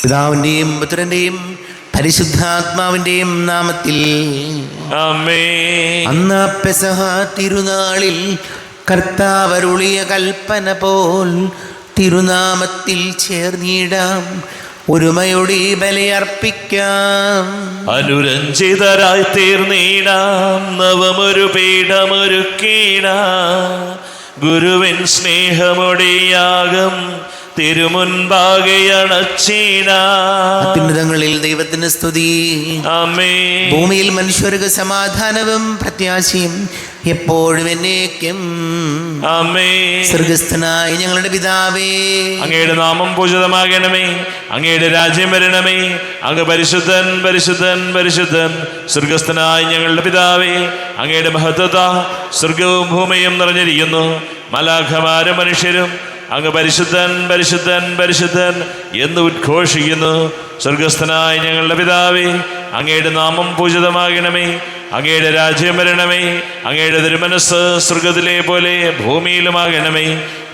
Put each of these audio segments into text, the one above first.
പിതാവിൻ്റെയും പുത്രൻ്റെയും പരിശുദ്ധാത്മാവിൻ്റെയും നാമത്തിൽ ആമേൻ. അന്ന് പെസഹ തിരുനാളിൽ കർത്താവരുളിയ കൽപ്പന പോൽ തിരുനാമത്തിൽ ചേർന്നിടാം, ഒരുമയോടെ ബലിയർപ്പിക്കാം. അനുരഞ്ജിതരായി തീർന്നിടാം, നവമൊരു പീഠമൊരുക്കിടാം. ഗുരുവിൻ സ്നേഹമൊടിയാകം തിരുമുൻപാകെ അണച്ചിടാം. അത്യുന്നതങ്ങളിൽ ദൈവത്തിന് സ്തുതി. ആമേൻ. ഭൂമിയിൽ മനുഷ്യർക്ക് സമാധാനവും പ്രത്യാശയും എപ്പോഴും എന്നേക്കും. ആമേൻ. സ്വർഗസ്ഥനായ ഞങ്ങളുടെ പിതാവേ, അങ്ങയുടെ നാമം പൂജിതമാകണമേ, അങ്ങയുടെ രാജ്യം വരണമേ. അങ്ങ് പരിശുദ്ധൻ പരിശുദ്ധൻ പരിശുദ്ധൻ. സ്വർഗസ്ഥനായ ഞങ്ങളുടെ പിതാവേ, അങ്ങയുടെ മഹത്വത സ്വർഗവും ഭൂമിയും നിറഞ്ഞിരിക്കുന്നു. മലാഖമാരും മനുഷ്യരും അങ്ങ് പരിശുദ്ധൻ പരിശുദ്ധൻ പരിശുദ്ധൻ എന്ന് ഉദ്ഘോഷിക്കുന്നു. സ്വർഗസ്ഥനായ ഞങ്ങളുടെ പിതാവേ, അങ്ങയുടെ നാമം പൂജിതമാകണമേ, അങ്ങയുടെ രാജ്യം വരണമേ. അങ്ങയുടെ തിരുമനസ്സ് സ്വർഗത്തിലെ പോലെ ഭൂമിയിലുമാകണമേ.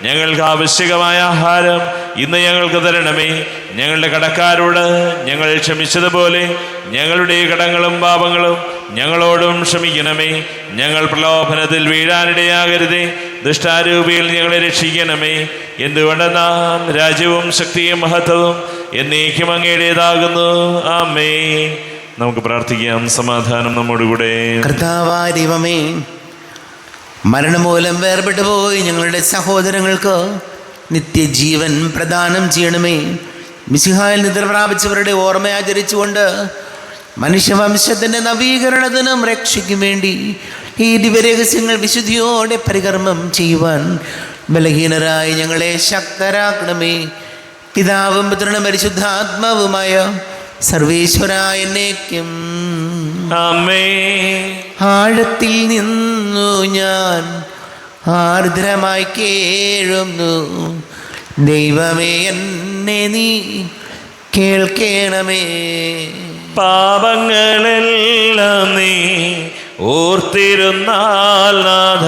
ഞങ്ങൾക്ക് ആവശ്യകമായ ആഹാരം ഇന്ന് ഞങ്ങൾക്ക് തരണമേ. ഞങ്ങളുടെ കടക്കാരോട് ഞങ്ങൾ ക്ഷമിച്ചതുപോലെ ഞങ്ങളുടെ കടങ്ങളും പാപങ്ങളും ഞങ്ങളോടും ക്ഷമിക്കണമേ. ഞങ്ങൾ പ്രലോഭനത്തിൽ വീഴാനിടയാകരുതേ, ദുഷ്ടാരൂപിയിൽ ഞങ്ങളെ രക്ഷിക്കണമേ. എന്തുകൊണ്ടെന്നാൽ രാജ്യവും ശക്തിയും മഹത്വവും എന്നേക്കും അങ്ങയുടേതാകുന്നു. ആമേൻ. നമുക്ക് പ്രാർത്ഥിക്കാം. സമാധാനം നമ്മോടുകൂടെ. കർത്താവായ ദൈവമേ, മരണം മൂലം വേർപെട്ടു പോയി ഞങ്ങളുടെ സഹോദരങ്ങൾക്ക് നിത്യജീവൻ പ്രദാനം ചെയ്യണമേ. മിശിഹായിൽ നിദ്ര പ്രാപിച്ചവരുടെ ഓർമ്മ ആചരിച്ചുകൊണ്ട് മനുഷ്യവംശത്തിൻ്റെ നവീകരണത്തിനും രക്ഷയ്ക്കും വേണ്ടി ഈ ദിവ്യരഹസ്യങ്ങൾ വിശുദ്ധിയോടെ പരികർമ്മം ചെയ്യുവാൻ ബലഹീനരായി ഞങ്ങളെ ശക്തരാക്കണമേ. പിതാവും പുത്രനും പരിശുദ്ധാത്മാവുമായ സർവേശ്വരായ എന്നേക്കും. ആമേൻ. ആഴത്തിൽ നിന്നു ഞാൻ ആർദ്രമായി കേഴുന്നു, ദൈവമേ എന്നെ നീ കേൾക്കണമേ. പാപങ്ങളെല്ലാം നീ ഓർത്തിരുന്നാൽ നാഥ,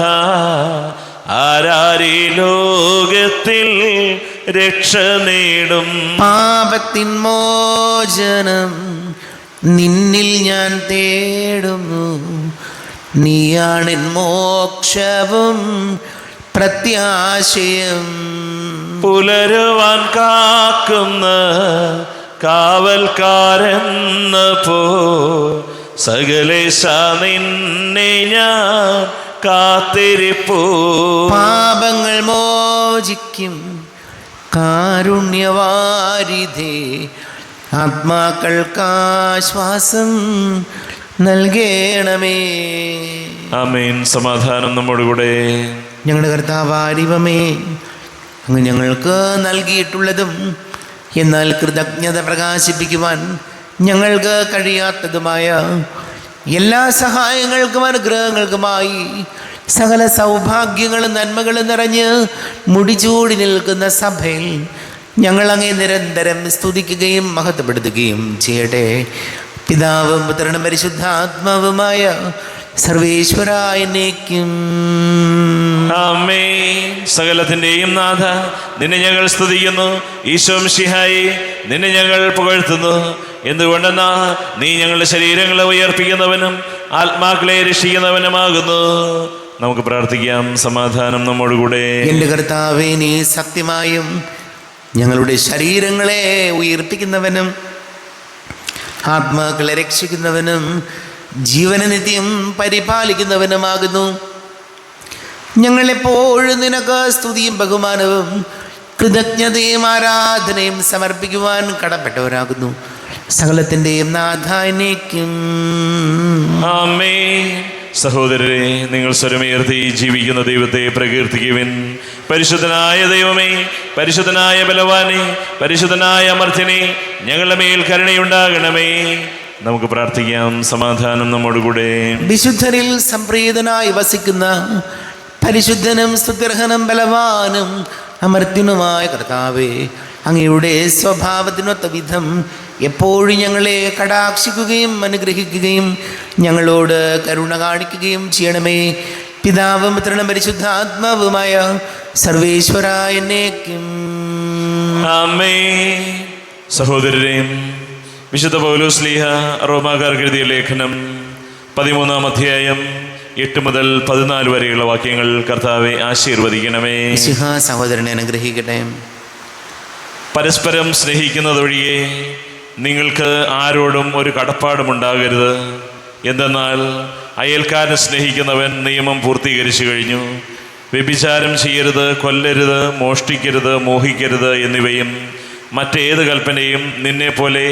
ആരാരീ ലോകത്തിൽ രക്ഷ നേടും. പാപത്തിൻ മോചനം നിന്നിൽ ഞാൻ തേടുന്നു, നീയാണെൻ മോക്ഷവും പ്രത്യാശയും. പുലരുവാൻ കാക്കുന്ന കാവൽക്കാരെന്ന പോ സകലേശ നിന്നെ ഞാൻ കാത്തിരിപ്പൂ. പാപങ്ങൾ മോചിക്കും കാരുണ്യവാരിധേ, ആത്മാക്കൾക്കാശ്വാസം നൽകണമേ. ആമേൻ. സമാധാനം നമ്മോടുകൂടെ. ഞങ്ങളുടെ കർത്താവായ ദൈവമേ, അങ്ങ് ഞങ്ങൾക്ക് നൽകിയിട്ടുള്ളതും എന്നാൽ കൃതജ്ഞത പ്രകാശിപ്പിക്കുവാൻ ഞങ്ങൾക്ക് കഴിയാത്തതുമായ എല്ലാ സഹായങ്ങൾക്കും അനുഗ്രഹങ്ങൾക്കുമായി സകല സൗഭാഗ്യങ്ങളും നന്മകളും നിറഞ്ഞ് മുടിചൂടി നിൽക്കുന്ന സഭയിൽ ഞങ്ങൾ അങ്ങേ നിരന്തരം സ്തുതിക്കുകയും മഹത്വപ്പെടുത്തുകയും ചെയ്യട്ടെ. പിതാവും പുത്രനും പരിശുദ്ധാത്മാവുമായ സർവേശ്വരായ എന്നേക്കും. ആമേൻ. സകലത്തിൻ്റെയും നാഥ, നിന്നെ ഞങ്ങൾ സ്തുതിക്കുന്നു. ഈശോ മിശിഹായേ, നിന്നെ ഞങ്ങൾ പുകഴ്ത്തുന്നു. എന്തുകൊണ്ടെന്നാ നീ ഞങ്ങളുടെ ശരീരങ്ങളെ ഉയർപ്പിക്കുന്നവനും ആത്മാക്കളെ രക്ഷിക്കുന്നവനുമാകുന്നു. നമുക്ക് പ്രാർത്ഥിക്കാം. സമാധാനം നമ്മോടുകൂടെ. എൻ്റെ കർത്താവേ, നീ സത്യമായും ഞങ്ങളുടെ ശരീരങ്ങളെ ഉയർപ്പിക്കുന്നവനും ആത്മാക്കളെ രക്ഷിക്കുന്നവനും ജീവനെ നിത്യം പരിപാലിക്കുന്നവനുമാകുന്നു. ഞങ്ങളെപ്പോഴും നിനക്ക് സ്തുതിയും ബഹുമാനവും കൃതജ്ഞതയും ആരാധനയും സമർപ്പിക്കുവാൻ കടപ്പെട്ടവരാകുന്നു. സകലത്തിൻ്റെയും നാഥാനേക്കും. ആമേൻ. സഹോദരരെ, നിങ്ങൾ സ്വരമുയർത്തി ജീവിക്കുന്ന ദൈവത്തെ പ്രകീർത്തിക്കുവിൻ. പരിശുദ്ധനായ ദൈവമേ, പരിശുദ്ധനായ ബലവാനെ, പരിശുദ്ധനായ അമർത്യനെ, ഞങ്ങളുടെ മേൽ കരുണയുണ്ടാകണമേ. നമുക്ക് പ്രാർത്ഥിക്കാം. സമാധാനം നമ്മോടുകൂടെ. വിശുദ്ധരിൽ സംപ്രീതനായി വസിക്കുന്ന പരിശുദ്ധനും സ്തുത്യർഹനും ബലവാനും അമർത്യനുമായ കർത്താവേ, അങ്ങയുടെ സ്വഭാവത്തിനൊത്ത വിധം എപ്പോഴും ഞങ്ങളെ കടാക്ഷിക്കുകയും അനുഗ്രഹിക്കുകയും ഞങ്ങളോട് കരുണ കാണിക്കുകയും ചെയ്യണമേ. പിതാവും പുത്രനും പരിശുദ്ധാത്മാവുമായ സർവേശ്വരായ എന്നേക്കും. ആമേൻ. സഹോദരരെയും വിശുദ്ധ പൗലോസ് ശ്ലീഹ റോമാക്കാർക്ക് എഴുതിയ ലേഖനം 13-ാം അധ്യായം 8 മുതൽ 14 വരെയുള്ള വാക്യങ്ങൾ കർത്താവെ ആശീർവദിക്കണമേ. സഹോദരനെ അനുഗ്രഹിക്കട്ടെ. പരസ്പരം സ്നേഹിക്കുന്നതൊഴികെ നിങ്ങൾക്ക് ആരോടും ഒരു കടപ്പാടുമുണ്ടാകരുത്. എന്തെന്നാൽ അയൽക്കാരനെ സ്നേഹിക്കുന്നവൻ നിയമം പൂർത്തീകരിച്ചു കഴിഞ്ഞു. വ്യഭിചാരം ചെയ്യരുത്, കൊല്ലരുത്, മോഷ്ടിക്കരുത്, മോഹിക്കരുത് എന്നിവയും മറ്റേത് കൽപ്പനയും നിന്നെപ്പോലെ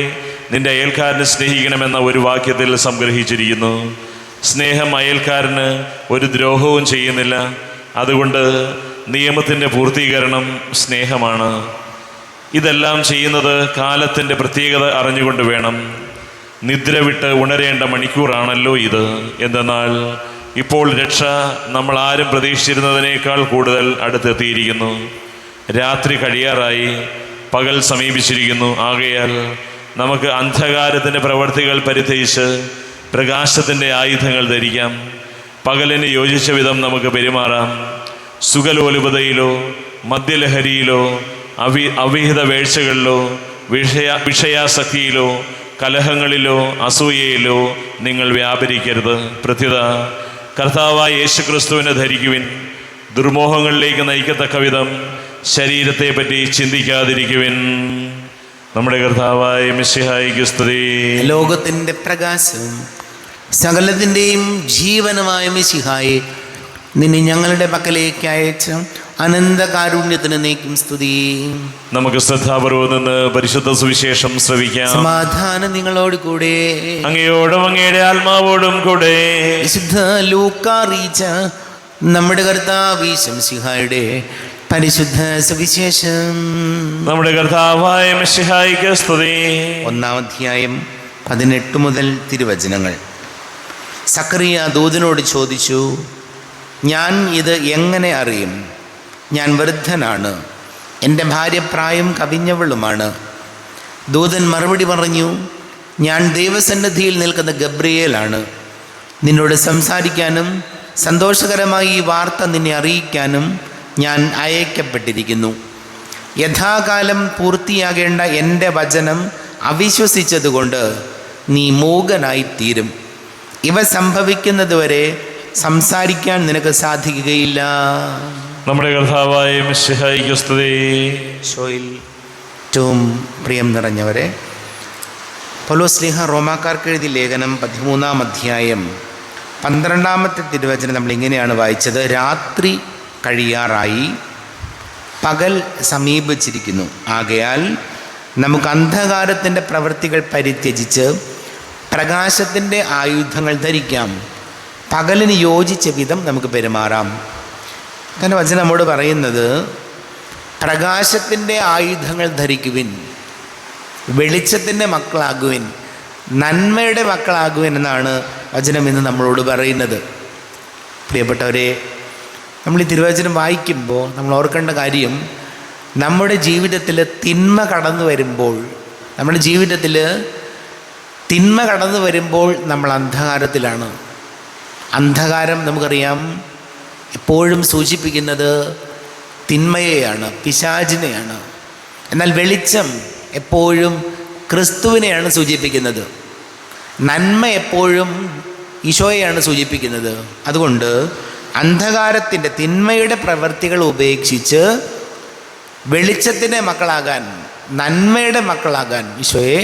നിന്റെ അയൽക്കാരനെ സ്നേഹിക്കണമെന്ന ഒരു വാക്യത്തിൽ സംഗ്രഹിച്ചിരിക്കുന്നു. സ്നേഹം അയൽക്കാരന് ഒരു ദ്രോഹവും ചെയ്യുന്നില്ല. അതുകൊണ്ട് നിയമത്തിൻ്റെ പൂർത്തീകരണം സ്നേഹമാണ്. ഇതെല്ലാം ചെയ്യുന്നത് കാലത്തിൻ്റെ പ്രത്യേകത അറിഞ്ഞുകൊണ്ട് വേണം. നിദ്ര വിട്ട് ഉണരേണ്ട മണിക്കൂറാണല്ലോ ഇത്. എന്തെന്നാൽ ഇപ്പോൾ രക്ഷ നമ്മൾ ആരും പ്രതീക്ഷിച്ചിരുന്നതിനേക്കാൾ കൂടുതൽ അടുത്തെത്തിയിരിക്കുന്നു. രാത്രി കഴിയാറായി, പകൽ സമീപിച്ചിരിക്കുന്നു. ആകയാൽ നമുക്ക് അന്ധകാരത്തിൻ്റെ പ്രവർത്തികൾ പരിത്യജിച്ച് പ്രകാശത്തിൻ്റെ ആയുധങ്ങൾ ധരിക്കാം. പകലിന് യോജിച്ച വിധം നമുക്ക് പെരുമാറാം. സുഖലോലുപതയിലോ മദ്യലഹരിയിലോ അവിഹിത വേഴ്ചകളിലോ വിഷയാസക്തിയിലോ കലഹങ്ങളിലോ അസൂയയിലോ നിങ്ങൾ വ്യാപരിക്കരുത്. പ്രത്യുത കർത്താവായ യേശുക്രിസ്തുവിനെ ധരിക്കുവിൻ. ദുർമോഹങ്ങളിലേക്ക് നയിക്കത്തക്ക വിധം ശരീരത്തെ പറ്റി ചിന്തിക്കാതിരിക്കുവിൻ. നമ്മുടെ കർത്താവായ മിശിഹായിക്ക് സ്തുതി. ലോകത്തിൻ്റെ പ്രകാശവും സകലത്തിൻ്റെയും ജീവനുമായ മിശിഹായെ, നിന്നെ ഞങ്ങളുടെ പക്കലേക്ക് അയച്ച അനന്തകാരുണ്യത്തിന് നീക്കും സ്തുതി. നമുക്ക് ശ്രദ്ധാപൂർവം നിന്ന് പരിശുദ്ധ സുവിശേഷം ശ്രവിക്കാം. സമാധാനം നിങ്ങളോട് കൂടെ, അങ്ങയോടും അങ്ങയുടെ ആത്മാവോടും കൂടെ. വിശുദ്ധ ലൂക്കാ അറിയിച്ച നമ്മുടെ കർത്താവ് മിശിഹായുടെ പരിശുദ്ധ സുവിശേഷം. നമ്മുടെ കർത്താവായ മിശിഹായിക്ക് സ്തുതി. 1-ാം അധ്യായം 18 മുതൽ തിരുവചനങ്ങൾ. സക്കറിയ ദൂതനോട് ചോദിച്ചു, ഞാൻ ഇത് എങ്ങനെ അറിയും? ഞാൻ വൃദ്ധനാണ്, എൻ്റെ ഭാര്യ പ്രായം കവിഞ്ഞവളുമാണ്. ദൂതൻ മറുപടി പറഞ്ഞു, ഞാൻ ദൈവസന്നിധിയിൽ നിൽക്കുന്ന ഗബ്രിയേലാണ്. നിന്നോട് സംസാരിക്കാനും സന്തോഷകരമായി ഈ വാർത്ത നിന്നെ അറിയിക്കാനും ഞാൻ അയക്കപ്പെട്ടിരിക്കുന്നു. യഥാകാലം പൂർത്തിയാകേണ്ട എൻ്റെ വചനം അവിശ്വസിച്ചതുകൊണ്ട് നീ മൂകനായിത്തീരും. ഇവ സംഭവിക്കുന്നതുവരെ സംസാരിക്കാൻ നിനക്ക് സാധിക്കുകയില്ല. നമ്മുടെ കർത്താവായ മിശിഹായിക്ക് സ്തുതി. ഷോയിൽ ഏറ്റവും പ്രിയം നിറഞ്ഞവരെ, പൗലോസ് ശ്ലീഹ റോമാക്കാർക്ക് എഴുതിയ ലേഖനം 13-ാം അധ്യായം 12-ാമത്തെ തിരുവചനം നമ്മൾ ഇങ്ങനെയാണ് വായിച്ചത്. രാത്രി കഴിയാറായി, പകൽ സമീപിച്ചിരിക്കുന്നു. ആകയാൽ നമുക്ക് അന്ധകാരത്തിൻ്റെ പ്രവൃത്തികൾ പരിത്യജിച്ച് പ്രകാശത്തിൻ്റെ ആയുധങ്ങൾ ധരിക്കാം. പകലിന് യോജിച്ച വിധം നമുക്ക് പെരുമാറാം. കാരണം വചനം നമ്മോട് പറയുന്നത്, പ്രകാശത്തിൻ്റെ ആയുധങ്ങൾ ധരിക്കുവിൻ, വെളിച്ചത്തിൻ്റെ മക്കളാകുവിൻ, നന്മയുടെ മക്കളാകുവിൻ എന്നാണ് വചനം ഇന്ന് നമ്മളോട് പറയുന്നത്. പ്രിയപ്പെട്ടവരെ, നമ്മൾ ഈ തിരുവചനം വായിക്കുമ്പോൾ നമ്മൾ ഓർക്കേണ്ട കാര്യം, നമ്മുടെ ജീവിതത്തിൽ തിന്മ കടന്നു വരുമ്പോൾ, നമ്മൾ അന്ധകാരത്തിലാണ്. അന്ധകാരം നമുക്കറിയാം എപ്പോഴും സൂചിപ്പിക്കുന്നത് തിന്മയെയാണ്, പിശാചിനെയാണ്. എന്നാൽ വെളിച്ചം എപ്പോഴും ക്രിസ്തുവിനെയാണ് സൂചിപ്പിക്കുന്നത്. നന്മ എപ്പോഴും ഈശോയെയാണ് സൂചിപ്പിക്കുന്നത്. അതുകൊണ്ട് അന്ധകാരത്തിൻ്റെ, തിന്മയുടെ പ്രവൃത്തികൾ ഉപേക്ഷിച്ച് വെളിച്ചത്തിൻ്റെ മക്കളാകാൻ, നന്മയുടെ മക്കളാകാൻ ഈശോയെ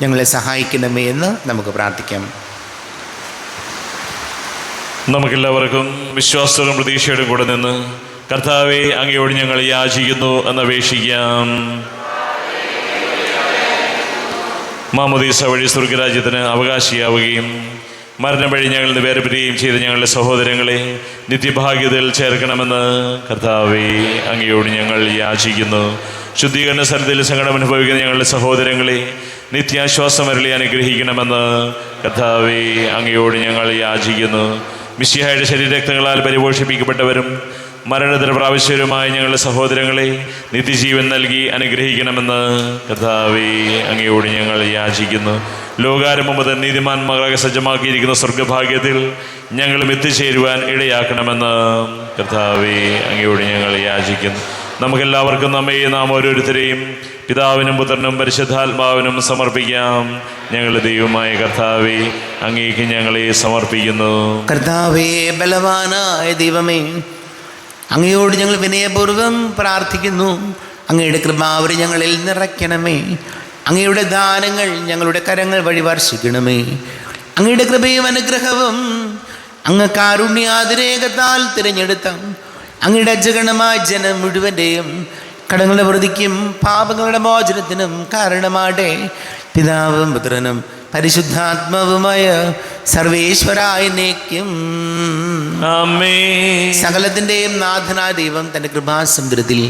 ഞങ്ങളെ സഹായിക്കണമേ എന്ന് നമുക്ക് പ്രാർത്ഥിക്കാം. നമുക്കെല്ലാവർക്കും വിശ്വാസത്തോടും പ്രതീക്ഷയോടും കൂടെ നിന്ന് കർത്താവെ, അങ്ങയോട് ഞങ്ങൾ യാചിക്കുന്നു എന്നപേക്ഷിക്കാം. മാമോദീസ വഴി സ്വർഗരാജ്യത്തിന് അവകാശിയാവുകയും മരണം വഴി ഞങ്ങൾ നിന്ന് വേർപിരിയുകയും ചെയ്ത ഞങ്ങളുടെ സഹോദരങ്ങളെ നിത്യഭാഗ്യതയിൽ ചേർക്കണമെന്ന് കർത്താവെ, അങ്ങയോട് ഞങ്ങൾ യാചിക്കുന്നു. ശുദ്ധീകരണ സ്ഥലത്തിൽ സങ്കടം അനുഭവിക്കുന്ന ഞങ്ങളുടെ സഹോദരങ്ങളെ നിത്യാശ്വാസം അരുളി അനുഗ്രഹിക്കണമെന്ന് കർത്താവെ, അങ്ങയോട് ഞങ്ങൾ യാചിക്കുന്നു. മിശിഹായുടെ ശരീരരക്തങ്ങളാൽ പരിപോഷിപ്പിക്കപ്പെട്ടവരും മരണത്തിന് പ്രാവശ്യരുമായ ഞങ്ങളുടെ സഹോദരങ്ങളെ നിത്യജീവൻ നൽകി അനുഗ്രഹിക്കണമെന്ന് കർത്താവേ, അങ്ങയോട് ഞങ്ങൾ യാചിക്കുന്നു. ലോകാരംഭം മുതൽ നീതിമാന്മാരാകെ സജ്ജമാക്കിയിരിക്കുന്ന സ്വർഗഭാഗ്യത്തിൽ ഞങ്ങളും എത്തിച്ചേരുവാൻ ഇടയാക്കണമെന്ന് കർത്താവേ, അങ്ങയോട് ഞങ്ങൾ യാചിക്കുന്നു. നമുക്കെല്ലാവർക്കും നമ്മെ നാം ഓരോരുത്തരെയും പിതാവിനും പുത്രനും പരിശുദ്ധാത്മാവിനും സമർപ്പിക്കാം. ഞങ്ങളുടെ ദൈവമായ കർത്താവേ, അങ്ങേക്ക് ഞങ്ങളെ സമർപ്പിക്കുന്നു. കർത്താവേ, ബലവാനായ ദൈവമേ, അങ്ങയോട് ഞങ്ങൾ വിനയപൂർവ്വം പ്രാർത്ഥിക്കുന്നു. അങ്ങയുടെ കൃപാവരി ഞങ്ങളിൽ നിറയ്ക്കണമേ. അങ്ങയുടെ ദാനങ്ങൾ ഞങ്ങളുടെ കരങ്ങൾ വഴി വർഷിക്കണമേ. അങ്ങയുടെ കൃപയും അനുഗ്രഹവും അങ്ങ് കാരുണ്യാതിരേകത്താൽ തിരഞ്ഞെടുത്ത അങ്ങയുടെ അജഗണമായ ജനം മുഴുവൻ്റെയും കടങ്ങളുടെ വൃതിക്കും പാപങ്ങളുടെ മോചനത്തിനും കാരണമാടെ. പിതാവും പുത്രനും പരിശുദ്ധാത്മാവുമായ സർവേശ്വരായ എന്നേക്കും ആമേൻ. സകലത്തിൻ്റെയും നാഥനായ ദൈവം തൻ്റെ കൃപാസമുദ്രത്തിൽ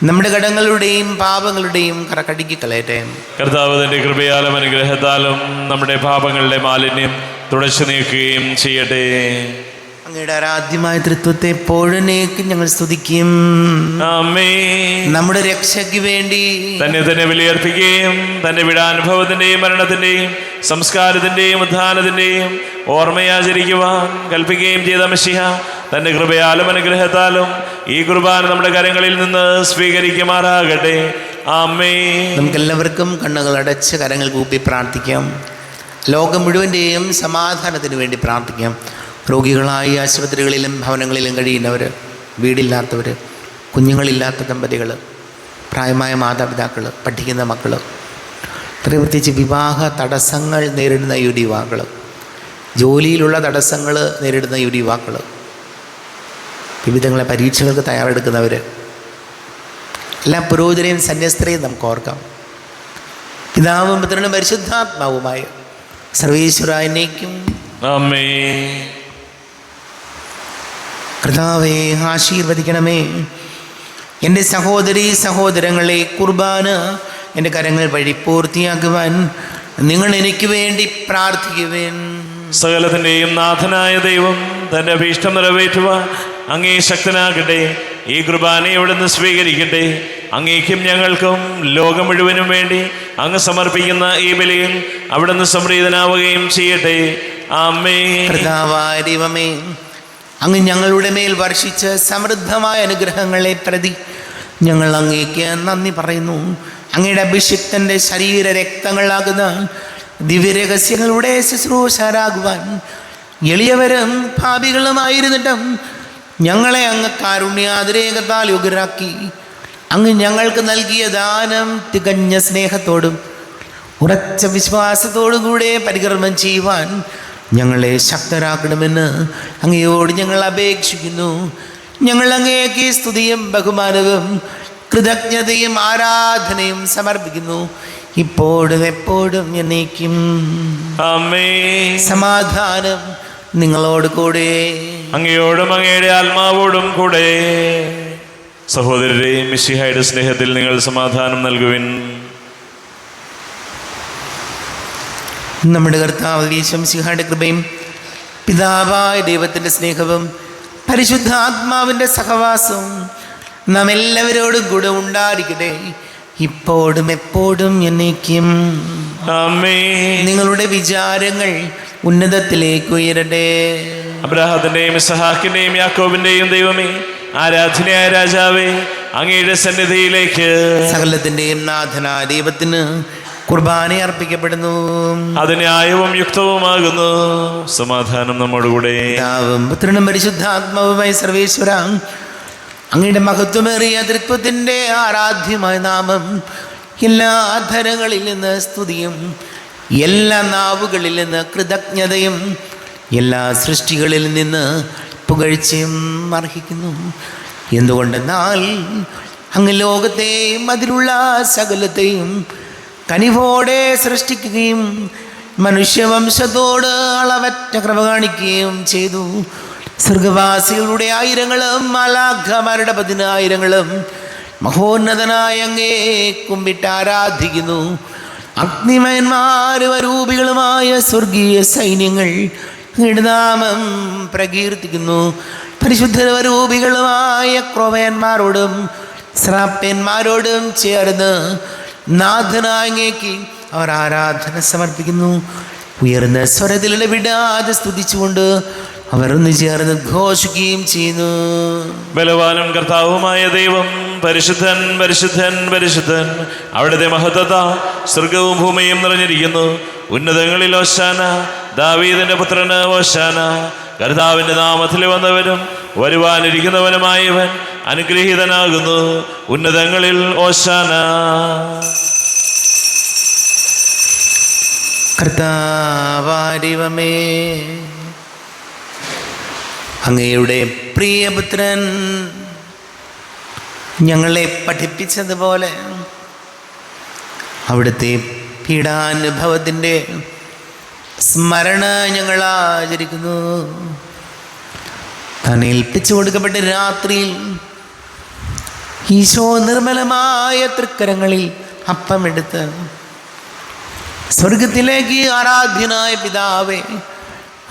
നമ്മുടെ കടങ്ങളുടെയും പാപങ്ങളുടെയും കറക്കടിക്ക് കളയട്ടെ. കർത്താവ് തന്റെ കൃപയാലും അനുഗ്രഹത്താലും നമ്മുടെ പാപങ്ങളുടെ മാലിന്യം തുടച്ചു നീക്കുകയും ചെയ്യട്ടെ. അങ്ങയുടെ ആരാധ്യമായ തൃത്വത്തെ എപ്പോഴേക്കും ഞങ്ങൾ സ്തുതിക്കും. ആമേൻ. നമ്മുടെ രക്ഷയ്ക്ക് വേണ്ടി തന്നെ ബലിയർപ്പിക്കുകയും തന്റെ പീഡാനുഭവത്തിന്റെയും മരണത്തിന്റെയും സംസ്കാരത്തിന്റെയും ഉത്ഥാനത്തിന്റെയും ഓർമ്മയാചരിക്കുവാൻ കൽപ്പിക്കുകയും ചെയ്ത മശിഹ തന്റെ കൃപയാലും അനുഗ്രഹത്താലും ഈ കുർബാന നമ്മുടെ കരങ്ങളിൽ നിന്ന് സ്വീകരിക്കുമാറാകട്ടെ. ആമേൻ. നമുക്കെല്ലാവർക്കും കണ്ണുകൾ അടച്ച് കരങ്ങൾ കൂപ്പി പ്രാർത്ഥിക്കാം. ലോകം മുഴുവൻ്റെയും സമാധാനത്തിന് വേണ്ടി പ്രാർത്ഥിക്കാം. രോഗികളായി ആശുപത്രികളിലും ഭവനങ്ങളിലും കഴിയുന്നവർ, വീടില്ലാത്തവർ, കുഞ്ഞുങ്ങളില്ലാത്ത ദമ്പതികൾ, പ്രായമായ മാതാപിതാക്കൾ, പഠിക്കുന്ന മക്കൾ, പ്രത്യേകിച്ച് വിവാഹ തടസ്സങ്ങൾ നേരിടുന്ന യുവാക്കൾ, ജോലിയിലുള്ള തടസ്സങ്ങൾ നേരിടുന്ന യുവാക്കൾ, വിവിധങ്ങളെ പരീക്ഷകൾക്ക് തയ്യാറെടുക്കുന്നവർ, എല്ലാ പുരോഹിതരെയും സന്യസ്തരെയും നമുക്ക് ഓർക്കാം. പിതാവും പുത്രനും പരിശുദ്ധാത്മാവുമായ സർവേശ്വരായ എന്നേക്കും ആമേൻ. കർത്താവേ, ആശീർവദിക്കണമേ. എൻ്റെ സഹോദരീ സഹോദരങ്ങളെ, കുർബാന എൻ്റെ കരങ്ങൾ വഴി പൂർത്തിയാക്കുവാൻ നിങ്ങൾ എനിക്ക് വേണ്ടി പ്രാർത്ഥിക്കുവേൻ. സകലത്തിൻ്റെയും നാഥനായ ദൈവം തൻ്റെ അഭീഷ്ടം നിറവേറ്റുവാൻ അങ്ങേ ശക്തനാകട്ടെ. ഈ കുർബാനയെ അവിടുന്ന് സ്വീകരിക്കട്ടെ. അങ്ങേക്കും ഞങ്ങൾക്കും ലോകം മുഴുവനും വേണ്ടി അങ്ങ് സമർപ്പിക്കുന്ന ഈ ബലിയിൽ അവിടുന്ന് സംപ്രീതനാവുകയും ചെയ്യട്ടെ. ആമേൻ. കർത്താവായ ദൈവമേ, അങ്ങ് ഞങ്ങളുടെ മേൽ വർഷിച്ച സമൃദ്ധമായ അനുഗ്രഹങ്ങളെ പ്രതി ഞങ്ങൾ അങ്ങേക്ക് നന്ദി പറയുന്നു. അങ്ങയുടെ അഭിഷിക്തൻ്റെ ശരീര രക്തങ്ങളാകുന്ന ദിവ്യരഹസ്യങ്ങളുടെ ശുശ്രൂഷരാകുവാൻ എളിയവരും പാപികളുമായിരുന്നിട്ടും ഞങ്ങളെ അങ്ങ് കാരുണ്യാതിരേകത്താൽ യോഗ്യരാക്കി. അങ്ങ് ഞങ്ങൾക്ക് നൽകിയ ദാനം തികഞ്ഞ സ്നേഹത്തോടും ഉറച്ച വിശ്വാസത്തോടും കൂടെ പരികർമ്മം ചെയ്യുവാൻ ഞങ്ങളെ ശക്തരാക്കണമെന്ന് അങ്ങയോട് ഞങ്ങൾ അപേക്ഷിക്കുന്നു. ഞങ്ങൾ അങ്ങേക്ക് സ്തുതിയും ബഹുമാനവും കൃതജ്ഞതയും ആരാധനയും സമർപ്പിക്കുന്നു, ഇപ്പോഴും എപ്പോഴും എന്നേക്കും. ആമേൻ. സമാധാനം നിങ്ങളോട് കൂടെ. അങ്ങയോടും അങ്ങയുടെ ആത്മാവോടും കൂടെ. സഹോദരരെ, മിശിഹായുടെ സ്നേഹത്തിൽ നിങ്ങൾ സമാധാനം നൽകുവിൻ. നമ്മുടെ കർത്താവ് യേശു മിശിഹായുടെ കൃപയും പിതാവായ ദൈവത്തിൻ്റെ സ്നേഹവും പരിശുദ്ധാത്മാവിൻ്റെ സഹവാസവും നാം എല്ലാവരോടും കൂടെ ഉണ്ടായിരിക്കട്ടെ, ഇപ്പോഴും എപ്പോഴും എന്നേക്കും. ആമേൻ. നിങ്ങളുടെ വിചാരങ്ങൾ ഉന്നതത്തിലേക്ക് ഉയരട്ടെ. അബ്രാഹത്തിന്റെയും ഇസ്ഹാക്കിന്റെയും യാക്കോബിന്റെയും ദൈവമേ, ആരാധനയായ രാജാവേ, അങ്ങയുടെ സന്നിധിയിലേക്ക് സകലത്തിൻ്റെയും നാഥനായ ദൈവത്തിന് കുർബാന അർപ്പിക്കപ്പെടുന്നു. അത് ന്യായവും യുക്തവുമാകുന്നു. സമാധാനം നമ്മോടുകൂടെ. പിതാവും പുത്രനും പരിശുദ്ധാത്മാവുമായി സർവേശ്വര, അങ്ങയുടെ മഹത്വമേറിയ തൃത്വത്തിൻ്റെ ആരാധ്യമായ നാമം എല്ലാ ധരങ്ങളിൽ നിന്ന് സ്തുതിയും എല്ലാ നാവുകളിൽ നിന്ന് കൃതജ്ഞതയും എല്ലാ സൃഷ്ടികളിൽ നിന്ന് പുകഴ്ചയും അർഹിക്കുന്നു. എന്തുകൊണ്ടെന്നാൽ അങ്ങ് ലോകത്തെയും അതിലുള്ള സകലത്തെയും കനിവോടെ സൃഷ്ടിക്കുകയും മനുഷ്യവംശത്തോട് അളവറ്റ കൃപ കാണിക്കുകയും ചെയ്തു. സ്വർഗവാസികളുടെ ആയിരങ്ങളും മാലാഖമാരുടെ 10,000 മഹോന്നതനായ അങ്ങേ കുമ്പിട്ട് ആരാധിക്കുന്നു. അഗ്നിമയന്മാരും അരൂപികളുമായ സ്വർഗീയ സൈന്യങ്ങൾ അങ്ങയുടെ നാമം പ്രകീർത്തിക്കുന്നു. പരിശുദ്ധരൂപികളുമായ ക്രോവയന്മാരോടും ശ്രാപ്യന്മാരോടും ചേർന്ന് നാഥനായ അങ്ങേക്ക് അവർ ആരാധന സമർപ്പിക്കുന്നു. ഉയർന്ന സ്വരത്തിൽ വിടാതെ സ്തുതിച്ചുകൊണ്ട് അവർ ഒന്ന് ചേർന്ന് ഘോഷിക്കുകയും ചെയ്യുന്നു. ബലവാനും കർത്താവുമായ ദൈവം പരിശുദ്ധൻ പരിശുദ്ധൻ പരിശുദ്ധൻ. അവിടുത്തെ മഹത്വത സ്വർഗവും ഭൂമിയും നിറഞ്ഞിരിക്കുന്നു. ഉന്നതങ്ങളിൽ ഓശാന, ദാവീദിന്റെ പുത്രന് ഓശാന. കർത്താവിന്റെ നാമത്തിൽ വന്നവരും വരുവാനിരിക്കുന്നവനുമായവൻ അനുഗ്രഹീതനാകുന്നു. ഉന്നതങ്ങളിൽ ഓശാന. കർത്താവാരിവമേ, അങ്ങയുടെ പ്രിയപുത്രൻ ഞങ്ങളെ പഠിപ്പിച്ചതുപോലെ അവിടുത്തെ പീഡാനുഭവത്തിൻ്റെ സ്മരണ ഞങ്ങൾ ആചരിക്കുന്നു. താൻ ഏൽപ്പിച്ചു കൊടുക്കപ്പെട്ട രാത്രിയിൽ ഈശോ നിർമ്മലമായ തൃക്കരങ്ങളിൽ അപ്പമെടുത്ത് സ്വർഗത്തിലേക്ക് ആരാധ്യനായ പിതാവേ,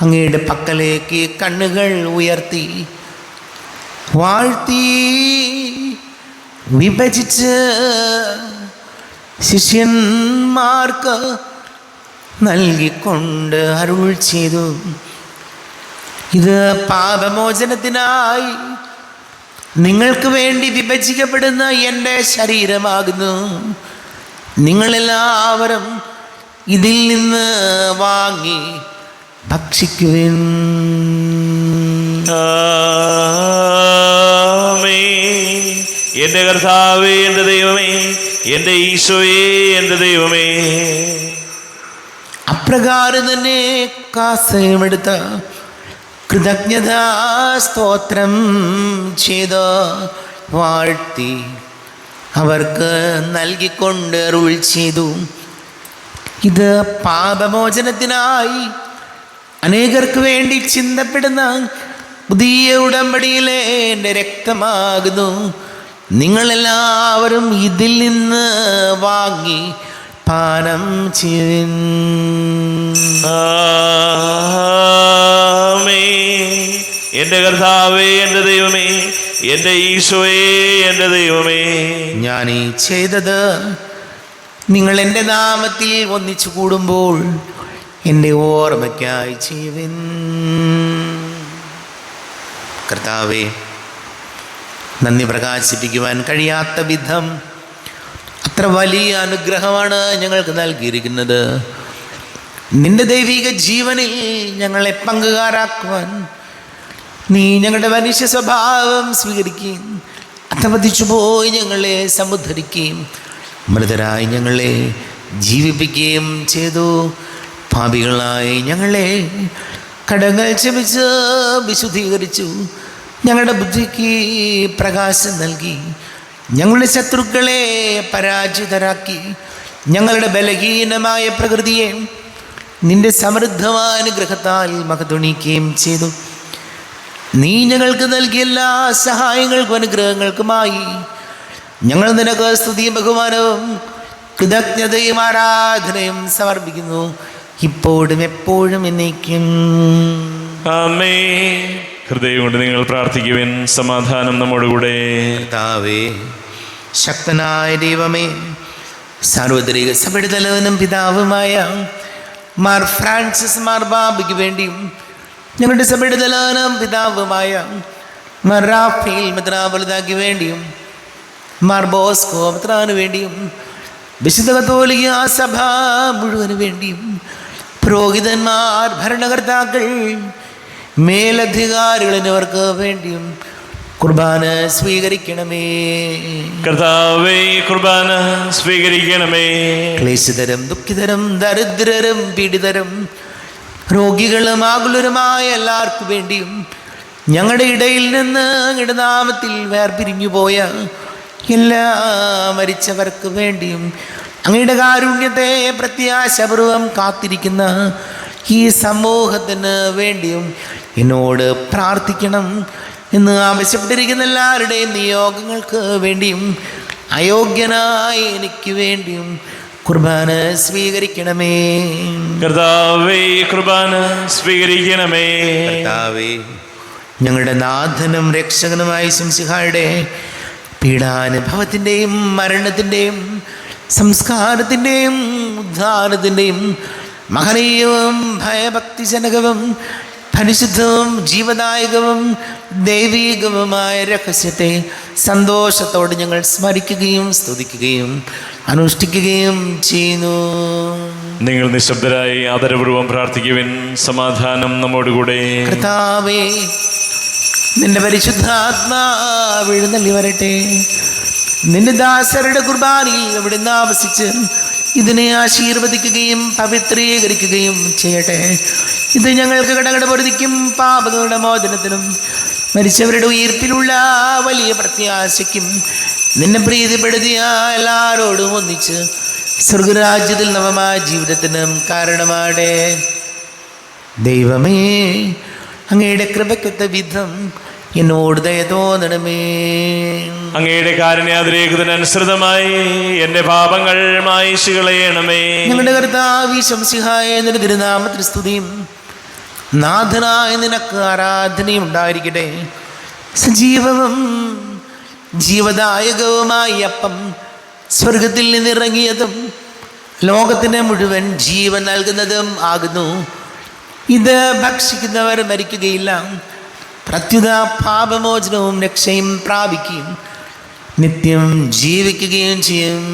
അങ്ങയുടെ പക്കലേക്ക് കണ്ണുകൾ ഉയർത്തി വാഴ്ത്തി വിഭജിച്ച് ശിഷ്യന്മാർക്ക് നൽകിക്കൊണ്ട് അരുൾ ചെയ്തു. ഇത് പാപമോചനത്തിനായി നിങ്ങൾക്ക് വേണ്ടി വിഭജിക്കപ്പെടുന്ന എൻ്റെ ശരീരമാകുന്നു. നിങ്ങളെല്ലാവരും ഇതിൽ നിന്ന് വാങ്ങി ഭക്ഷിക്കുവിൻ. എൻ്റെ കർത്താവേ, എൻ്റെ ദൈവമേ, എൻ്റെ ഈശോയേ, എൻ്റെ ദൈവമേ. അപ്രകാരം തന്നെ കാസയുമെടുത്ത് കൃതജ്ഞതാ സ്തോത്രം ചെയ്ത് വാഴ്ത്തി അവർക്ക് നൽകിക്കൊണ്ട് അരുൾ ചെയ്തു. ഇത് പാപമോചനത്തിനായി അനേകർക്ക് വേണ്ടി ചിന്തപ്പെടുന്ന പുതിയ ഉടമ്പടിയിലെ എൻ്റെ രക്തമാകുന്നു. നിങ്ങളെല്ലാവരും ഇതിൽ നിന്ന് വാങ്ങി പാനം ചെയ്യുവിൻ. എൻ്റെ കർത്താവേ, എൻ്റെ ദൈവമേ, എൻ്റെ ഈശോയേ, എൻ്റെ ദൈവമേ. ഞാൻ ഈ ചെയ്തത് നിങ്ങൾ എൻ്റെ നാമത്തിൽ ഒന്നിച്ചു കൂടുമ്പോൾ എൻ്റെ ഓർമ്മയ്ക്കായി ചെയ്യുവിൻ. കർത്താവേ, നന്ദി പ്രകാശിപ്പിക്കുവാൻ കഴിയാത്ത വിധം അത്ര വലിയ അനുഗ്രഹമാണ് ഞങ്ങൾക്ക് നൽകിയിരിക്കുന്നത്. നിന്റെ ദൈവിക ജീവനിൽ ഞങ്ങളെ പങ്കുകാരാക്കുവാൻ നീ ഞങ്ങളുടെ മനുഷ്യ സ്വഭാവം സ്വീകരിക്കുകയും അധപതിച്ചു പോയി ഞങ്ങളെ സമുദ്ധരിക്കുകയും മൃതരായി ഞങ്ങളെ ജീവിപ്പിക്കുകയും ചെയ്തു. പാപികളായി ഞങ്ങളെ കടങ്ങൾ ക്ഷമിച്ച് വിശുദ്ധീകരിച്ചു. ഞങ്ങളുടെ ബുദ്ധിക്ക് പ്രകാശം നൽകി. ഞങ്ങളുടെ ശത്രുക്കളെ പരാജിതരാക്കി. ഞങ്ങളുടെ ബലഹീനമായ പ്രകൃതിയെ നിന്റെ സമൃദ്ധമായ അനുഗ്രഹത്താൽ മഹത്വണിക്കുകയും ചെയ്തു. നീ ഞങ്ങൾക്ക് നൽകിയ എല്ലാ സഹായങ്ങൾക്കും അനുഗ്രഹങ്ങൾക്കുമായി ഞങ്ങൾ നിനക്ക് സ്തുതിയും ബഹുമാനവും കൃതജ്ഞതയും ആരാധനയും സമർപ്പിക്കുന്നു, ഇപ്പോഴും എപ്പോഴും എന്നേക്കും. ആമേൻ. ഹൃദയം കൊണ്ട് നിങ്ങൾ പ്രാർത്ഥിക്കുവിൻ. സമാധാനം നമ്മോടുകൂടെ. കർത്താവേ, ശക്തനായ ദൈവമേ, സാർവത്രിക സഭയുടെ തലവനും പിതാവുമായ മാർ ഫ്രാൻസിസ് മാർ ബാബയ്ക്ക് വേണ്ടിയും ഞങ്ങളുടെ സഭയുടെ തലവനും പിതാവുമായ മാർ റാഫേൽ മെത്രാപ്പൊലീത്തായ്ക്ക് വേണ്ടിയും മാർ ബോസ്കോ മെത്രാന് വേണ്ടിയും വിശുദ്ധ കത്തോലിക്ക സഭ മുഴുവന് വേണ്ടിയും പുരോഹിതന്മാർ, ഭരണകർത്താക്കൾ, മേലധികാരികൾ എന്നിവർക്ക് വേണ്ടിയും കുർബാന സ്വീകരിക്കണമേ. കർത്താവേ, കുർബാന സ്വീകരിക്കണമേ. ക്ലേശിതരും ദുഃഖിതരും ദരിദ്രരും പീഡിതരും രോഗികളും ആകുലരുമായ എല്ലാവർക്കും വേണ്ടിയും ഞങ്ങളുടെ ഇടയിൽ നിന്ന് അങ്ങയുടെ നാമത്തിൽ വേർപിരിഞ്ഞു പോയ എല്ലാ മരിച്ചവർക്ക് വേണ്ടിയും അങ്ങയുടെ കാരുണ്യത്തെ പ്രത്യാശപൂർവം കാത്തിരിക്കുന്ന ഈ സമൂഹത്തിന് വേണ്ടിയും എന്നോട് പ്രാർത്ഥിക്കണം എന്ന് ആവശ്യപ്പെട്ടിരിക്കുന്ന എല്ലാവരുടെയും നിയോഗങ്ങൾക്ക് വേണ്ടിയും അയോഗ്യനായി എനിക്ക് വേണ്ടിയും കുർബാന സ്വീകരിക്കണമേ. കർത്താവേ, കുർബാന സ്വീകരിക്കണമേ. കർത്താവേ, ഞങ്ങളുടെ നാഥനും രക്ഷകനുമായ ശംസിഹായുടെ പീഡാനുഭവത്തിൻ്റെയും മരണത്തിൻ്റെയും സംസ്കാരത്തിൻ്റെയും ഉദ്ധാനത്തിൻ്റെയും മഹനീയവും ഭയഭക്തിജനകവും പരിശുദ്ധവും ജീവദായകവും ദൈവീകവുമായ രഹസ്യത്തെ സന്തോഷത്തോടെ ഞങ്ങൾ സ്മരിക്കുകയും സ്തുതിക്കുകയും അനുഷ്ഠിക്കുകയും ചെയ്യുന്നു. നിങ്ങൾ നിശബ്ദരായി ആദരപൂർവ്വം പ്രാർത്ഥിക്കുവിൻ. സമാധാനം നമ്മോടുകൂടെ. കർത്താവേ, നിന്റെ പരിശുദ്ധാത്മാവ് എഴുന്നള്ളി വരട്ടെ. നിന്റെ ദാസരുടെ കുർബാനയിൽ അവിടുന്ന് ആവസിച്ച് ഇതിനെ ആശീർവദിക്കുകയും പവിത്രീകരിക്കുകയും ചെയ്യട്ടെ. ഇത് ഞങ്ങൾക്ക് കടങ്ങളുടെ പൊറുതിക്കും പാപങ്ങളുടെ മോചനത്തിനും മരിച്ചവരുടെ ഉയിർപ്പിലുള്ള വലിയ പ്രത്യാശയ്ക്കും നിന്നെ പ്രീതിപ്പെടുത്തിയ എല്ലാവരോടും ഒന്നിച്ച് സ്വർഗരാജ്യത്തിൽ നവമായ ജീവിതത്തിനും കാരണമാടേ. ദൈവമേ, അങ്ങയുടെ കൃപയ്ക്കൊത്ത വിധം എന്നോട് ദയ തോന്നണമേ. അങ്ങയുടെ കാരുണ്യാതിരേകത്തിനനുസൃതമായി എൻ്റെ പാപങ്ങൾ മായിച്ചു കളയണമേ. ഞങ്ങളുടെ കർത്താവ് ശംസിഹായ നിന്റെ തിരുനാമത്തിന് സ്തുതിയും നാഥനായ നിനക്ക് ആരാധനയും ഉണ്ടായിരിക്കട്ടെ. സജീവവും ജീവദായകവുമായ അപ്പം സ്വർഗത്തിൽ നിന്നിറങ്ങിയതും ലോകത്തിന് മുഴുവൻ ജീവൻ നൽകുന്നതും ആകുന്നു. ഇത് ഭക്ഷിക്കുന്നവർ മരിക്കുകയില്ല, പ്രത്യുത പാപമോചനവും രക്ഷയും പ്രാപിക്കുകയും നിത്യം ജീവിക്കുകയും ചെയ്യും.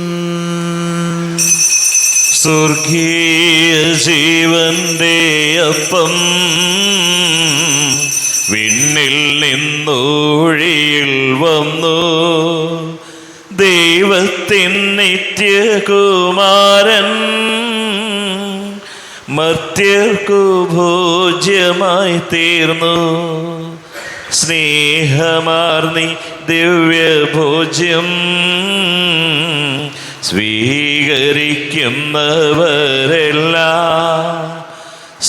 സ്വർഗീയ ജീവന്റെ അപ്പം വിണ്ണിൽ നിന്നൊഴിയിൽ വന്നു. ദൈവത്തിൻ നിത്യകുമാരൻ മർത്യർക്കു ഭോജ്യമായി തീർന്നു. സ്നേഹമാർന്നി ദിവ്യഭോജ്യം സ്വീകരിക്കുന്നവരെല്ലാം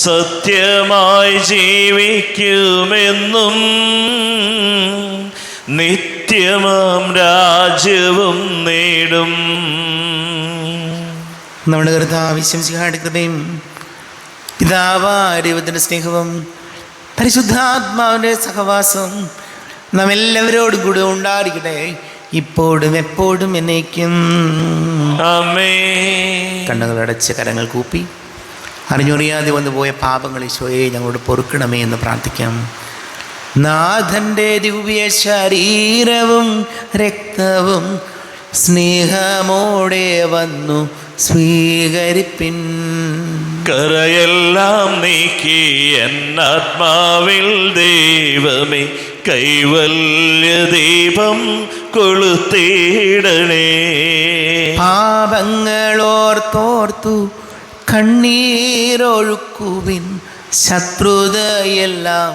സത്യമായി ജീവിക്കുമെന്നും നിത്യമാം രാജ്യവും നേടും. നമ്മുടെ കർത്താവ് ശംസിഹായുടെ കൃപയും പിതാവായ ദൈവത്തിൻ്റെ സ്നേഹവും പരിശുദ്ധാത്മാവിൻ്റെ സഹവാസം നാം എല്ലാവരോടും കൂടെ ഉണ്ടായിരിക്കട്ടെ, ഇപ്പോഴും എപ്പോഴും എന്നേക്കും. ആമേൻ. കണ്ണുകളടച്ച് കരങ്ങൾ കൂപ്പി അറിഞ്ഞൊറിയാതെ വന്നുപോയ പാപങ്ങൾ ഈശോയെ ഞങ്ങളോട് പൊറുക്കണമേ എന്ന് പ്രാർത്ഥിക്കാം. നാഥൻ്റെ ദിവ്യ ശരീരവും രക്തവും സ്നേഹമോടെ വന്നു സ്വീകരിപ്പിൻ. കരയെല്ലാം നീക്കി എന്നാത്മാവിൽ ദൈവമേ കൈവല്യ ദീപം കൊളുത്തിടണേ. പാപങ്ങളോർത്തോർത്തു കണ്ണീരൊഴുക്കുവിൻ, ശത്രുതയെല്ലാം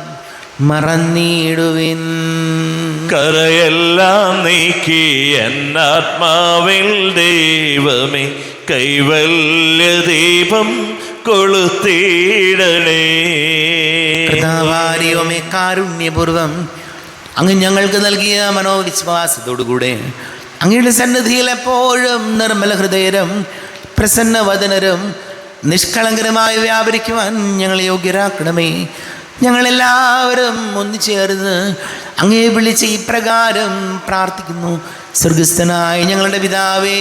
മറന്നിടുവിൻ. കരയെല്ലാം നീക്കി എന്നാത്മാവിൽ ദൈവമേ കൈവല്യ ദീപം കൊളുത്തിടണേ. കർത്താവാരിയോമേ, കാരുണ്യപൂർവം അങ്ങ് ഞങ്ങൾക്ക് നൽകിയ മനോവിശ്വാസത്തോടുകൂടെ അങ്ങയുടെ സന്നിധിയിൽ എപ്പോഴും നിർമ്മല ഹൃദയരും പ്രസന്നവദനരും നിഷ്കളങ്കരമായി വ്യാപരിക്കുവാൻ ഞങ്ങളെ യോഗ്യരാക്കണമേ. ഞങ്ങളെല്ലാവരും ഒന്നുചേർന്ന് അങ്ങേ വിളിച്ച് ഇപ്രകാരം പ്രാർത്ഥിക്കുന്നു. സ്വർഗസ്ഥനായ ഞങ്ങളുടെ പിതാവേ,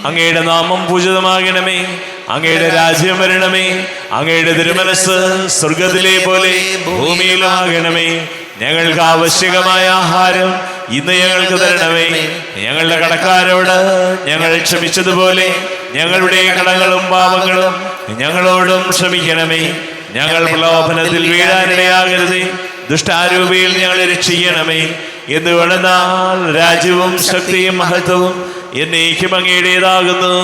അങ്ങയുടെ നാമം പൂജിതമാകണമേ. അങ്ങയുടെ രാജ്യം വരണമേ. അങ്ങയുടെ തിരുമനസ് സ്വർഗത്തിലെ പോലെ ഭൂമിയിലാകണമേ. ഞങ്ങൾക്ക് ആവശ്യകമായ ആഹാരം ഇന്ന് ഞങ്ങൾക്ക് തരണമേ. ഞങ്ങളുടെ കടക്കാരോട് ഞങ്ങൾ ക്ഷമിച്ചതുപോലെ ഞങ്ങളുടെ കടങ്ങളും പാപങ്ങളും ഞങ്ങളോടും ക്ഷമിക്കണമേ. ഞങ്ങൾ പ്രലോഭനത്തിൽ വീഴാനിടയാകരുതേ, ദുഷ്ടാരൂപിയിൽ ഞങ്ങളെ രക്ഷിക്കണമേ. എന്തുകൊണ്ടെന്നാൽ രാജ്യവും ശക്തിയും മഹത്വവും എന്നേക്കും അങ്ങയുടേതാകുന്നു.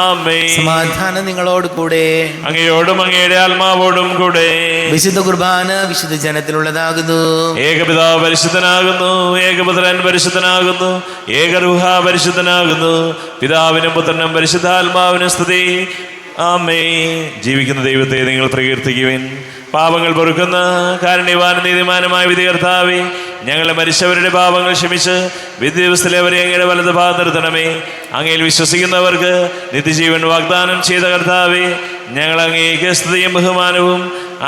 ആമേൻ. സമാധാനം നിങ്ങളോട് കൂടെ, അങ്ങയോടും അങ്ങയുടെ ആത്മാവോടും കൂടെ. വിശുദ്ധ കുർബാന വിശുദ്ധ ജനത്തിലുള്ളതാകുന്നു. ഏകപിതാവ് പരിശുദ്ധനാകുന്നു, ഏകപുത്രൻ പരിശുദ്ധനാകുന്നു, ഏകരൂഹ പരിശുദ്ധനാകുന്നു. പിതാവിനും പുത്രനും പരിശുദ്ധാത്മാവിനും സ്തുതി. ആമേൻ. ജീവിക്കുന്ന ദൈവത്തെ നിങ്ങൾ പ്രകീർത്തിക്കുവിൻ. പാപങ്ങൾ പൊറുക്കുന്ന കാരുണ്യവാനും നീതിമാനുമായ വിധികർത്താവേ, ഞങ്ങളെ മരിച്ചവരുടെ പാപങ്ങൾ ക്ഷമിച്ച് വിദ്യാഭ്യാസത്തിലെ അവരെ അങ്ങയുടെ വലത് ഭാഗം നിർത്തണമേ. അങ്ങയിൽ വിശ്വസിക്കുന്നവർക്ക് നിത്യജീവൻ വാഗ്ദാനം ചെയ്ത കർത്താവേ, ഞങ്ങൾ അങ്ങേക്ക് സ്തുതിയും ബഹുമാനവും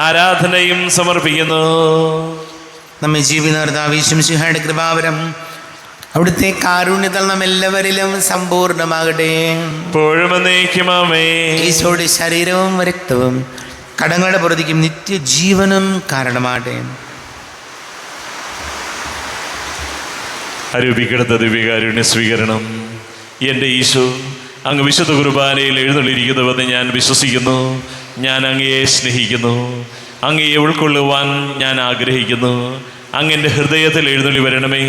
ആരാധനയും സമർപ്പിക്കുന്നു. നമ്മെ ജീവിത കർത്താവേ ശംസിഹായുടെ കൃപാവരം അവിടുത്തെ കാരുണ്യത്താൽ നാം എല്ലാവരിലും സമ്പൂർണ്ണമാകട്ടെ. ഇപ്പോഴും എന്നേക്കും ആമേൻ. ഈശോയുടെ ശരീരവും രക്തവും കടങ്ങളുടെ പുറത്തേക്കും നിത്യജീവനും കാരണമാകട്ടെ. അരൂപിക്കെടുത്ത ദിവ്യകാരുണ്യ സ്വീകരണം. എൻ്റെ ഈശോ, അങ്ങ് വിശുദ്ധ കുർബാനയിൽ എഴുന്നള്ളിയിരിക്കുന്നുവെന്ന് ഞാൻ വിശ്വസിക്കുന്നു. ഞാൻ അങ്ങയെ സ്നേഹിക്കുന്നു. അങ്ങയെ ഉൾക്കൊള്ളുവാൻ ഞാൻ ആഗ്രഹിക്കുന്നു. അങ്ങ് എൻ്റെ ഹൃദയത്തിൽ എഴുന്നള്ളി വരണമേ.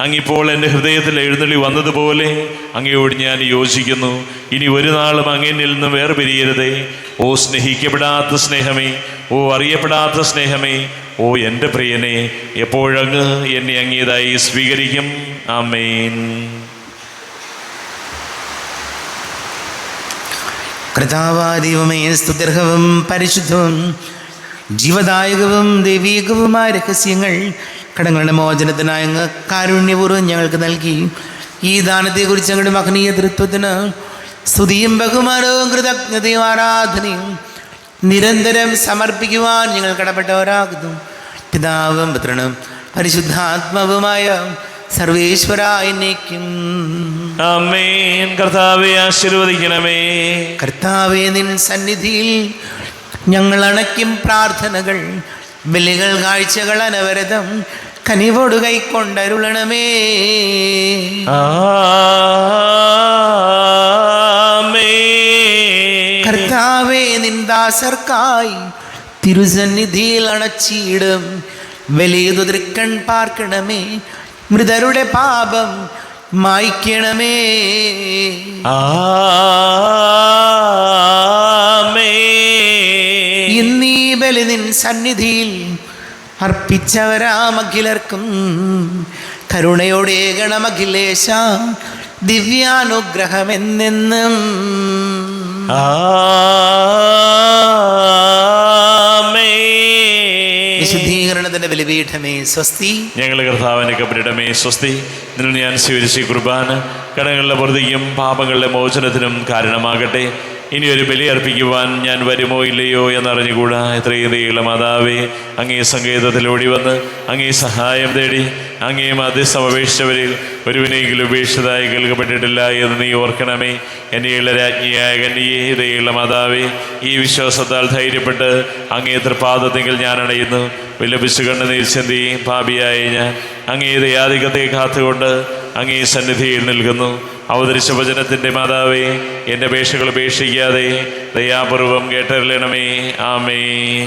അങ്ങിപ്പോൾ എൻ്റെ ഹൃദയത്തിൽ എഴുന്നള്ളി വന്നതുപോലെ അങ്ങയോട് ഞാൻ യോജിക്കുന്നു. ഇനി ഒരു നാളും അങ്ങനിൽ നിന്നും വേർപിരിയരുതേ. ഓ സ്നേഹിക്കപ്പെടാത്ത സ്നേഹമേ, ഓ അറിയപ്പെടാത്ത സ്നേഹമേ, ഓ എൻ്റെ പ്രിയനെ, എപ്പോഴങ്ങ് എന്നെ അങ്ങേതായി സ്വീകരിക്കും. ആമേൻ. കർത്താവാദൈവമേ, സ്തുത്യർഹവും പരിശുദ്ധവും ജീവദായകവും ദൈവീകവുമായ രഹസ്യങ്ങൾ കടങ്ങളുടെ മോചനത്തിനായി അങ്ങ് കാരുണ്യപൂർവ്വം ഞങ്ങൾക്ക് നൽകി. ഈ ദാനത്തെക്കുറിച്ച് ഞങ്ങളുടെ മഹനീയ തൃത്വത്തിന് സ്തുതിയും ബഹുമാനവും കൃതജ്ഞതയും ആരാധനയും നിരന്തരം സമർപ്പിക്കുവാൻ ഞങ്ങൾ കടപ്പെട്ടവരാകുന്നു. പിതാവും പുത്രനും പരിശുദ്ധാത്മാവുമായ സർവേശ്വര എന്നേക്കും ആമേൻ. കർത്താവേ ആശീർവദിക്കണമേ. കർത്താവേ, നിൻ സന്നിധിയിൽ ഞങ്ങൾ അണയ്ക്കും പ്രാർത്ഥനകൾ, ബലികൾ, കാഴ്ചകൾ അനവരതം കനിവോട് കൈക്കൊണ്ടരുളണമേ. കർത്താവേ, നിൻ ദാസർക്കായി തിരുസന്നിധിയിൽ അണച്ചിടും വലിയ തൃക്കൺ പാർക്കണമേ. മൃതരുടെ പാപം മായ്ക്കണമേ. ഇന്നീ ബലി നിൻ സന്നിധിയിൽ അർപ്പിച്ചവരാമഖിലർക്കും കരുണയോടെ ഗണമഖിലേശ ദിവ്യാനുഗ്രഹമെന്നെന്നും. വിശുദ്ധീകരണത്തിന്റെ ബലിപീഠമേ സ്വസ്തി. ഞങ്ങളുടെ കർത്താവിന്റെ കബരിടമേ സ്വസ്തി. ഇതിൽ ഞാൻ സ്വീകരിച്ച കുർബാന കടങ്ങളുടെ പൊറുതിക്കും പാപങ്ങളുടെ മോചനത്തിനും കാരണമാകട്ടെ. ഇനി ഒരു ബലി അർപ്പിക്കുവാൻ ഞാൻ വരുമോ ഇല്ലയോ എന്നറിഞ്ഞുകൂടാ. എത്രയും ദയുള്ള മാതാവേ, അങ്ങേ സങ്കേതത്തിലോടി വന്ന് അങ്ങേ സഹായം തേടി അങ്ങേ മധ്യസ്ഥം അപേക്ഷിച്ചവരിൽ ഒരുവിനെങ്കിലും ഉപേക്ഷിതതായി കേൾക്കപ്പെട്ടിട്ടില്ല എന്ന് നീ ഓർക്കണമേ. എന്നെയുള്ള രാജ്ഞിയായ കന്യകേ, ദയുള്ള മാതാവേ, ഈ വിശ്വാസത്താൽ ധൈര്യപ്പെട്ട് അങ്ങേ തൃപാദത്തെങ്കിൽ ഞാൻ അണയുന്നു. വിലപിച്ചു കണ്ണുനീർ ചിന്തി പാപിയായ ഞാൻ അങ്ങേ ദയാധികത്തെ കാത്തുകൊണ്ട് അങ്ങേ സന്നിധിയിൽ നിൽക്കുന്നു. അവതരിച്ച വചനത്തിൻ്റെ മാതാവേ, എൻ്റെ അപേക്ഷകൾ ഉപേക്ഷിക്കാതെ ദയാപൂർവം കേട്ടറിയണമേ. ആമേൻ.